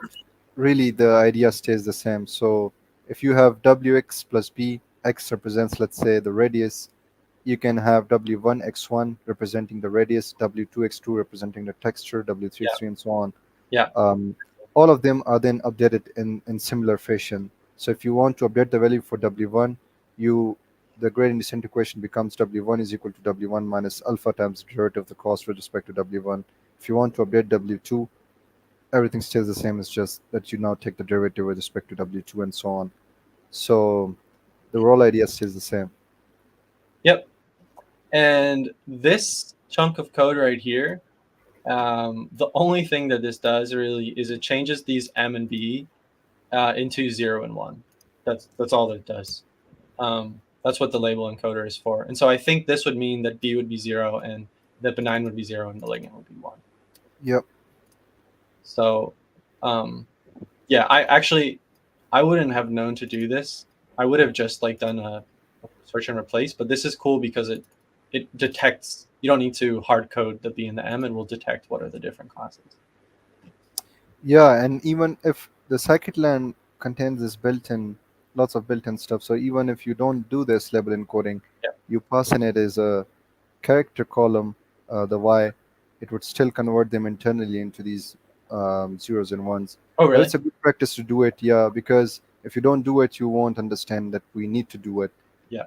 really the idea stays the same. So if you have wx plus b, x represents, let's say, the radius, you can have w1 x1 representing the radius, w2 x2 representing the texture, w3 x3, and so on. Yeah. All of them are then updated in similar fashion. So if you want to update the value for w1, the gradient descent equation becomes w1 is equal to w1 minus alpha times the derivative of the cost with respect to w1. If you want to update w2, everything stays the same. It's just that you now take the derivative with respect to w2 and so on. So the overall idea stays the same. Yep. And this chunk of code right here, the only thing that this does really is it changes these m and b into 0 and 1. That's all that it does. That's what the label encoder is for. And so I think this would mean that B would be 0 and that benign would be 0 and malignant would be 1. Yep. So yeah, I wouldn't have known to do this. I would have just like done a search and replace, but this is cool because it detects, you don't need to hard code the B and the M, and will detect what are the different classes. Yeah, and even if the scikit-learn contains this built-in, lots of built-in stuff, so even if you don't do this label encoding, Yeah. you pass in it as a character column, the Y, it would still convert them internally into these zeros and ones. Oh, But really? it's a good practice to do it, yeah, because if you don't do it, you won't understand that we need to do it. Yeah.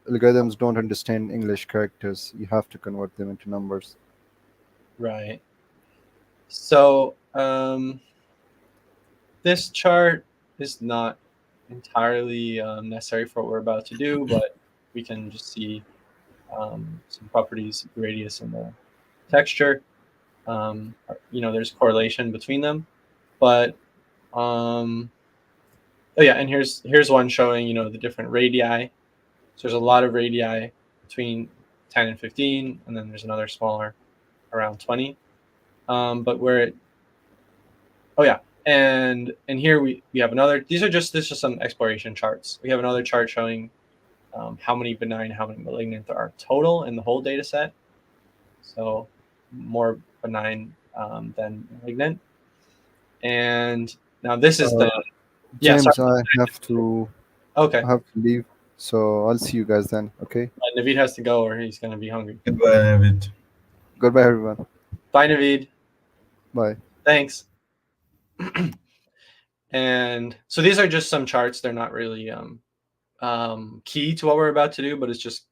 Algorithms don't understand English characters. You have to convert them into numbers. Right. So this chart is not entirely necessary for what we're about to do, but we can just see some properties, radius and the texture. There's correlation between them, but oh yeah, and here's one showing the different radii. So there's a lot of radii between 10 and 15, and then there's another smaller around 20. But where it, oh yeah, and here we have another. This is just some exploration charts. We have another chart showing how many benign, how many malignant there are total in the whole data set. So more benign than malignant. And now this is the James, sorry. I have to Okay. leave, so I'll see you guys then. Okay. Naveed has to go, or he's going to be hungry. Goodbye, David. Goodbye, everyone. Bye, Naveed. Bye. Thanks. And so these are just some charts. They're not really key to what we're about to do, but it's just,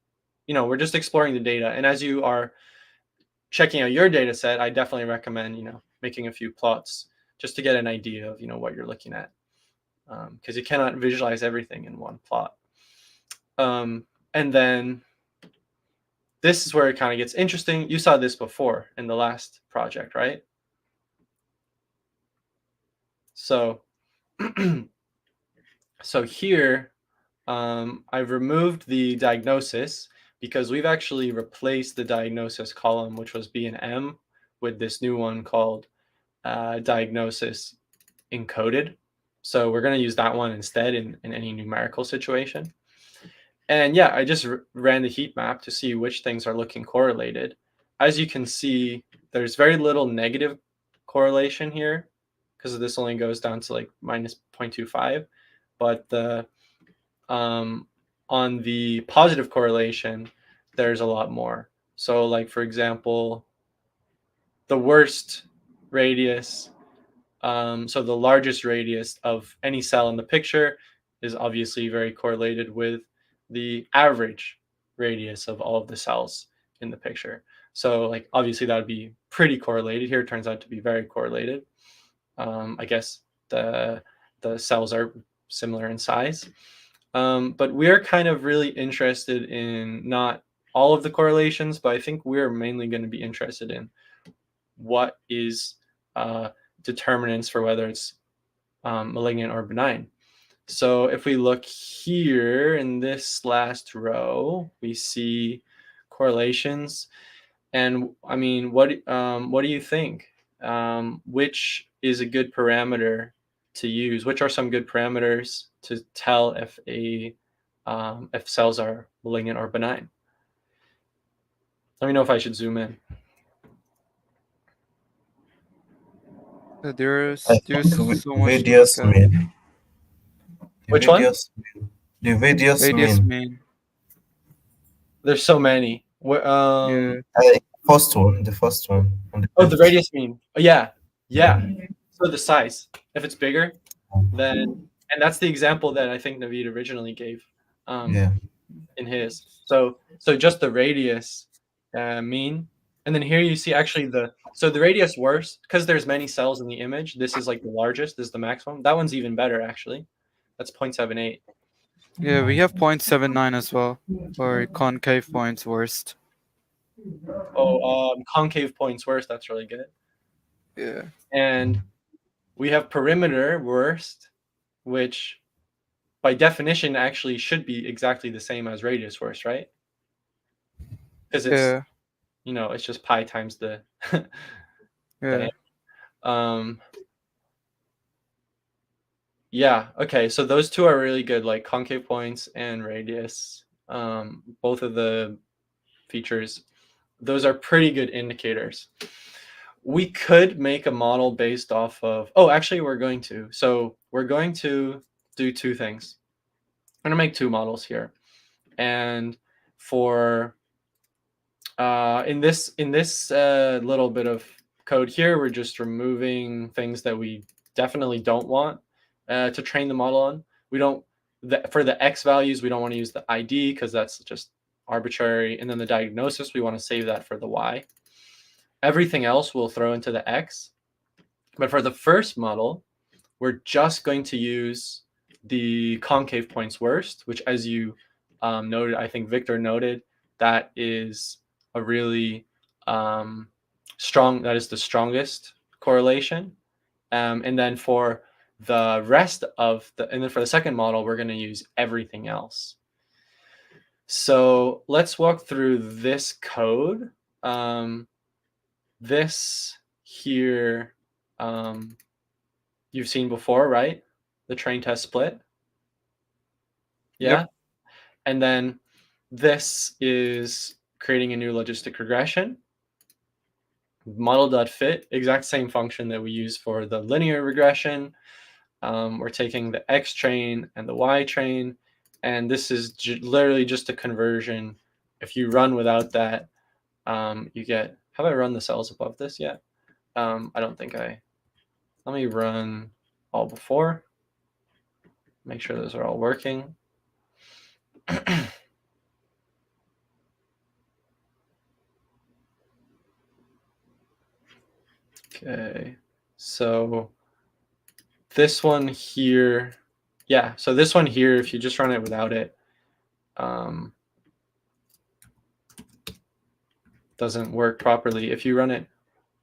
we're just exploring the data. And as you are checking out your data set, I definitely recommend, making a few plots just to get an idea of, what you're looking at. Because you cannot visualize everything in one plot. And then this is where it kind of gets interesting. You saw this before in the last project, right? So, so here, I've removed the diagnosis because we've actually replaced the diagnosis column, which was B and M, with this new one called diagnosis encoded. So we're going to use that one instead in any numerical situation. And yeah, I just ran the heat map to see which things are looking correlated. As you can see, there's very little negative correlation here because this only goes down to like minus 0.25. But the on the positive correlation, there's a lot more. So like, for example, the worst radius, so the largest radius of any cell in the picture is obviously very correlated with the average radius of all of the cells in the picture. So like, obviously that would be pretty correlated. Here it turns out to be very correlated. I guess the cells are similar in size. But we're kind of really interested in not all of the correlations, but I think we're mainly going to be interested in what is determinants for whether it's malignant or benign. So if we look here in this last row, we see correlations. And I mean, what do you think? Which is a good parameter to use? Which are some good parameters to tell if if cells are malignant or benign? Let me know if I should zoom in. There's I think so much to radius look at. mean. Which one? The radius Radius mean. mean. There's so many. Yeah. The first one. On the Oh, the left. radius mean. Oh, yeah. So the size. If it's bigger, then, and that's the example that I think Naveed originally gave in his. So just the radius mean. And then here you see actually the radius worse because there's many cells in the image. This is like the largest. This is the maximum. That one's even better actually. That's 0.78. Yeah, we have 0.79 as well, or concave points worst. Oh, concave points worse. That's really good. Yeah. And we have perimeter worst, which by definition actually should be exactly the same as radius force, right? Because it's Yeah. it's just pi times the Yeah. Yeah, okay, so those two are really good, like concave points and radius. Both of the features, those are pretty good indicators. We could make a model based off of, actually we're going to. So we're going to do two things. I'm gonna make two models here. And for in this little bit of code here, we're just removing things that we definitely don't want to train the model on. We don't, for the X values, we don't want to use the ID because that's just arbitrary. And then the diagnosis, we want to save that for the Y. Everything else we'll throw into the X. But for the first model, we're just going to use the concave points worst, which, as you noted, I think Victor noted, that is a really strong, that is the strongest correlation. And then for the rest of and then for the second model, we're going to use everything else. So let's walk through this code. This here, you've seen before, right? The train test split. Yeah. Yep. And then this is creating a new logistic regression. Model.fit, exact same function that we use for the linear regression. We're taking the X train and the Y train, and this is literally just a conversion. If you run without that, you get, have I run the cells above this yet? I don't think let me run all before, make sure those are all working. Okay, so this one here, yeah, so this one here, if you just run it without it, doesn't work properly. If you run it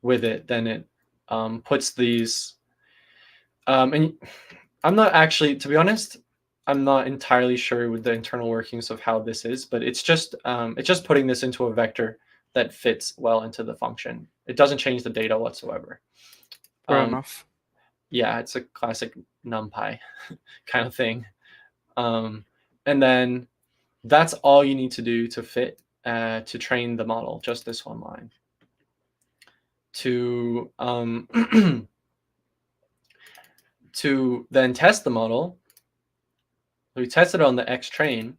with it, then it puts these, and I'm not actually, to be honest, I'm not entirely sure with the internal workings of how this is, but it's just putting this into a vector that fits well into the function. It doesn't change the data whatsoever. Fair enough. Yeah, it's a classic NumPy kind of thing. And then that's all you need to do to fit, to train the model, just this one line. To to then test the model, we test it on the X train.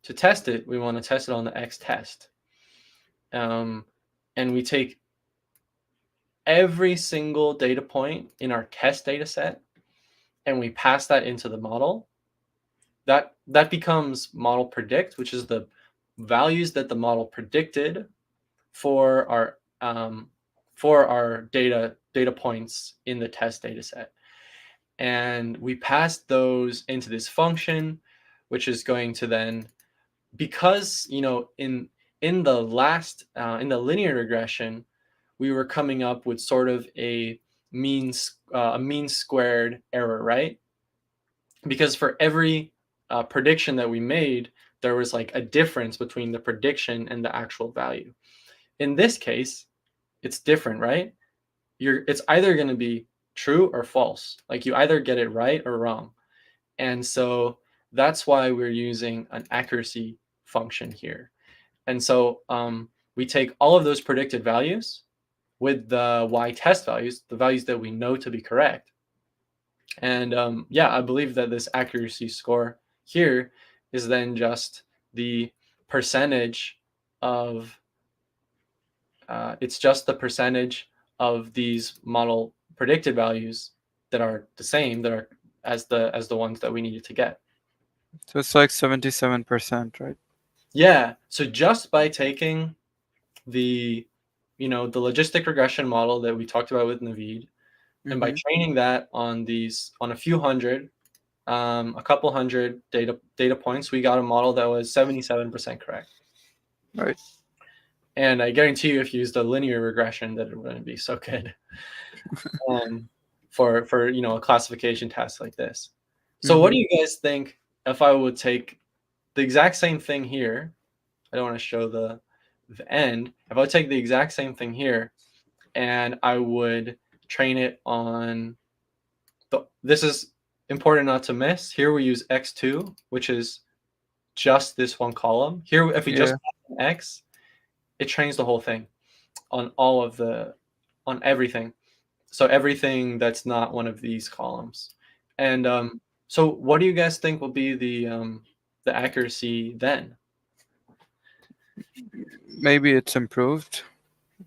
To test it, we want to test it on the X test. And we take every single data point in our test data set and we pass that into the model. That becomes model predict, which is the values that the model predicted for our data points in the test data set. And we pass those into this function, which is going to then, because in the linear regression, we were coming up with sort of a mean squared error, right? Because for every prediction that we made, there was like a difference between the prediction and the actual value. In this case, it's different, right? It's either going to be true or false. Like you either get it right or wrong. And so that's why we're using an accuracy function here. And so we take all of those predicted values with the Y test values, the values that we know to be correct. And yeah, I believe that this accuracy score here is then just the percentage of, it's just the percentage of these model predicted values that are the same, that are as the ones that we needed to get. So it's like 77%, right? Yeah. So just by taking the the logistic regression model that we talked about with Naveed, and by training that on a few hundred, a couple hundred data points, we got a model that was 77% correct. Right. And I guarantee you, if you used a linear regression, that it wouldn't be so good. For a classification task like this. So what do you guys think if I would take the exact same thing here, I don't want to show the end. If I would take the exact same thing here and I would train it on this is important not to miss. Here we use x2, which is just this one column. Here, if we just put an x, it trains the whole thing on on everything. So everything that's not one of these columns. And so what do you guys think will be the accuracy then? Maybe it's improved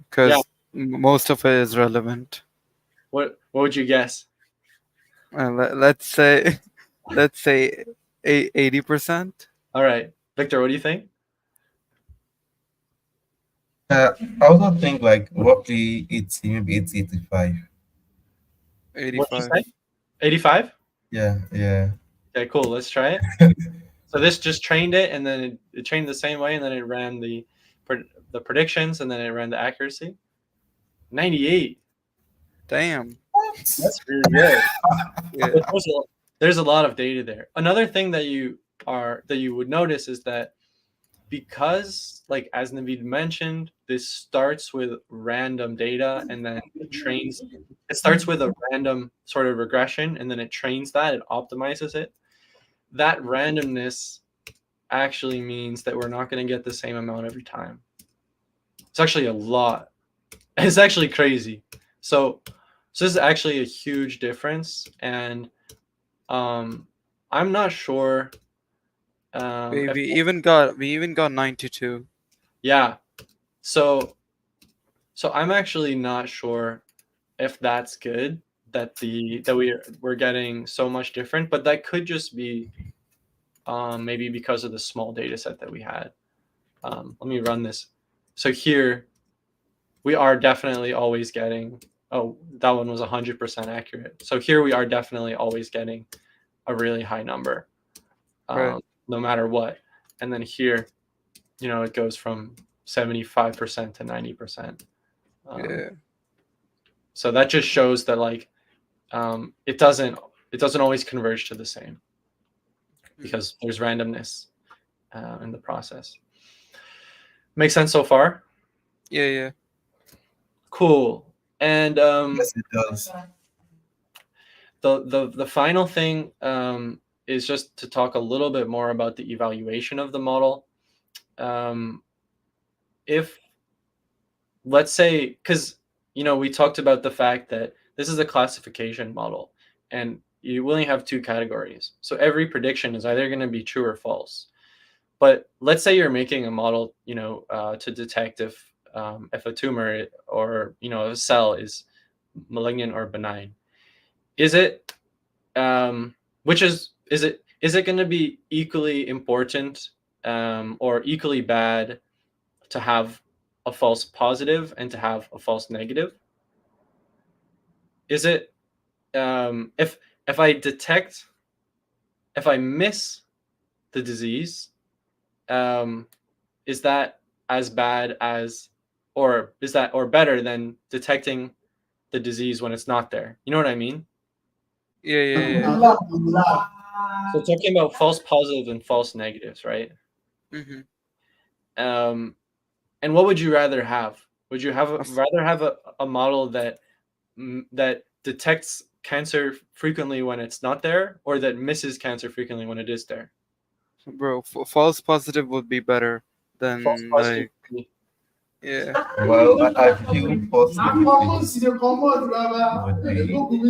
because most of it is relevant. What would you guess? Let's say 80%. All right, Victor, what do you think? I also think like roughly 80, maybe 80, 85. What did you 85. say? 85? Yeah, yeah. Okay, cool. Let's try it. So this just trained it, and then it trained the same way, and then it ran the predictions, and then it ran the accuracy. 98. Damn. That's really good. Yeah. But there's a lot of data there. Another thing that you would notice is that because, like as Naveed mentioned, this starts with random data and then it starts with a random sort of regression, and then it trains that, it optimizes it. That randomness actually means that we're not going to get the same amount every time. It's actually a lot. It's actually crazy. So this is actually a huge difference, and I'm not sure. We even got 92. Yeah. So I'm actually not sure if that's good that we're getting so much different, but that could just be maybe because of the small data set that we had. Let me run this. So here we are definitely always getting, oh, that one was 100% accurate. So here we are definitely always getting a really high number, Right. no matter what. And then here, it goes from 75% to 90%. Yeah. So that just shows that like it doesn't always converge to the same because there's randomness in the process. Make sense so far? Yeah. Cool. And Yes, it does. the final thing is just to talk a little bit more about the evaluation of the model. If let's say, because we talked about the fact that this is a classification model and you only have two categories, so every prediction is either going to be true or false. But let's say you're making a model to detect if a tumor or a cell is malignant or benign. Is it is it going to be equally important or equally bad to have a false positive and to have a false negative? Is it if I miss the disease, is that as bad as, or better than detecting the disease when it's not there? You know what I mean? Yeah. So talking about false positives and false negatives, right? Mm-hmm. And what would you rather have? Would you rather have a model that detects cancer frequently when it's not there, or that misses cancer frequently when it is there? Bro, false positive would be better than False positive. yeah. Well, I feel false negatives would be.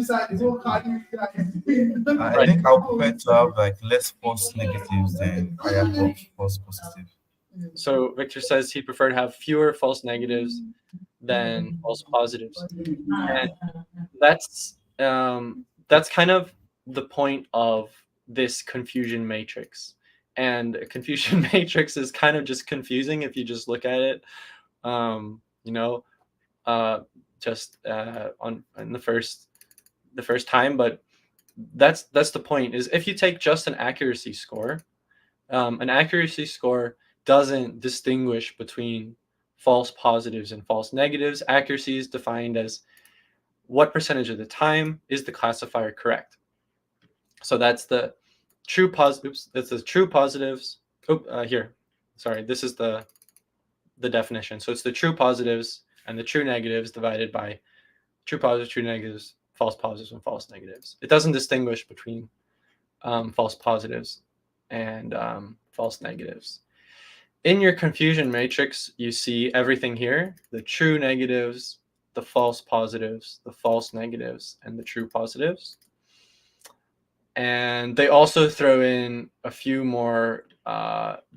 I think I'll prefer to have like less false negatives than I have false positive. So Victor says he preferred to have fewer false negatives than false positives, and that's kind of the point of this confusion matrix. And a confusion matrix is kind of just confusing if you just look at it, just on the first time. But that's the point. Is if you take just an accuracy score doesn't distinguish between false positives and false negatives. Accuracy is defined as what percentage of the time is the classifier correct. So that's the true positives. This is true positives. Here, sorry. This is the definition. So it's the true positives and the true negatives divided by true positives, true negatives, false positives, and false negatives. It doesn't distinguish between false positives and false negatives. In your confusion matrix, you see everything here: the true negatives, the false positives, the false negatives, and the true positives. And they also throw in a few more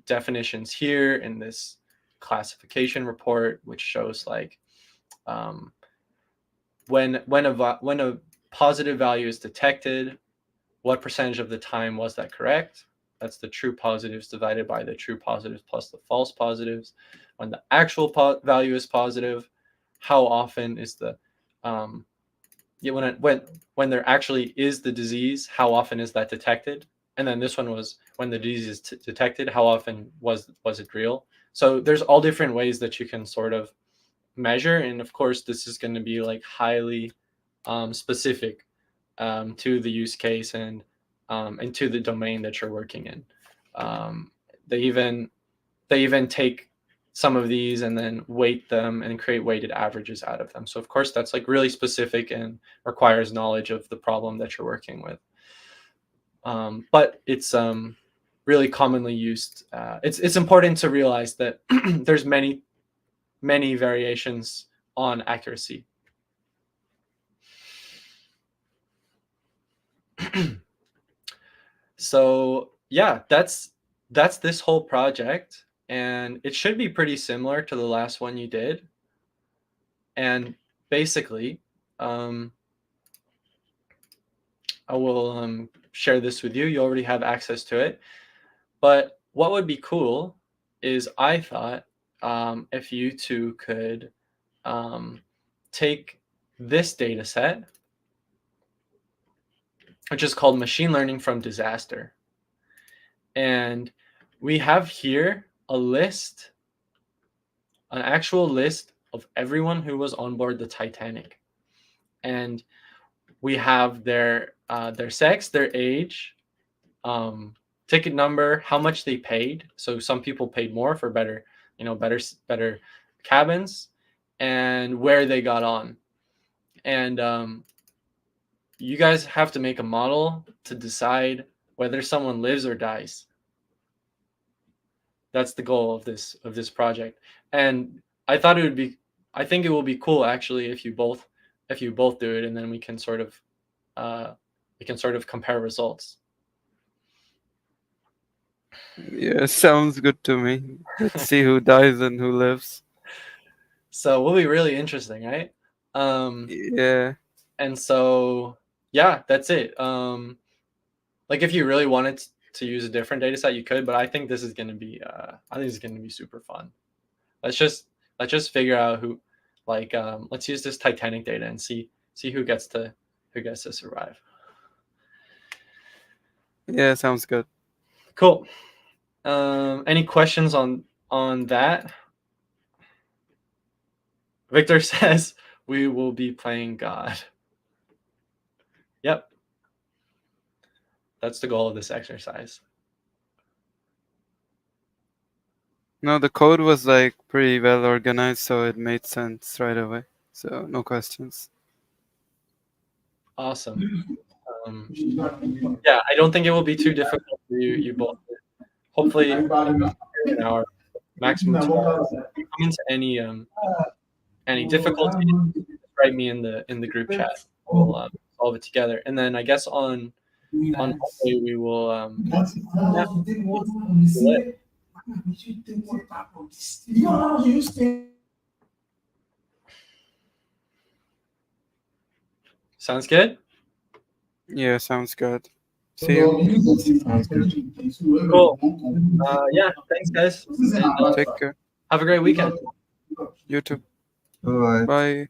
definitions here in this classification report, which shows like when a positive value is detected, what percentage of the time was that correct? That's the true positives divided by the true positives plus the false positives. When the actual value is positive, how often is the when there actually is the disease, how often is that detected? And then this one was when the disease is detected, how often was it real? So there's all different ways that you can sort of measure, and of course this is going to be like highly specific to the use case and to the domain that you're working in. They even take some of these and then weight them and create weighted averages out of them. So of course that's like really specific and requires knowledge of the problem that you're working with. But it's really commonly used. It's important to realize that there's many variations on accuracy. So yeah, that's this whole project, and it should be pretty similar to the last one you did. And basically, I will share this with you. You already have access to it. But what would be cool is I thought if you two could take this data set, which is called Machine Learning from Disaster. And we have here a list, an actual list of everyone who was on board the Titanic. And we have their sex, their age, ticket number, how much they paid. So some people paid more for better cabins, and where they got on. And you guys have to make a model to decide whether someone lives or dies. That's the goal of this project. And I think it will be cool actually if you both do it, and then we can sort of compare results. Yeah, sounds good to me. Let's see who dies and who lives. So it will be really interesting, right? Yeah. And so yeah, that's it. Like if you really wanted to use a different data set, you could, but I think this is going to be super fun. Let's just figure out who, like, let's use this Titanic data and see who gets to survive. Yeah, sounds good. Cool. Any questions on that? Victor says we will be playing God. Yep. That's the goal of this exercise. No, the code was like pretty well organized, so it made sense right away. So no questions. Awesome. Yeah, I don't think it will be too difficult for you both. Hopefully, an hour, maximum 2 hours. If you come into any difficulty, write me in the group chat. We'll solve it together. And then I guess on Monday we will Sounds good? Yeah, sounds good. See you. Sounds good. Cool. Yeah, thanks guys. And, Take care. have a great weekend. You too. All right. Bye.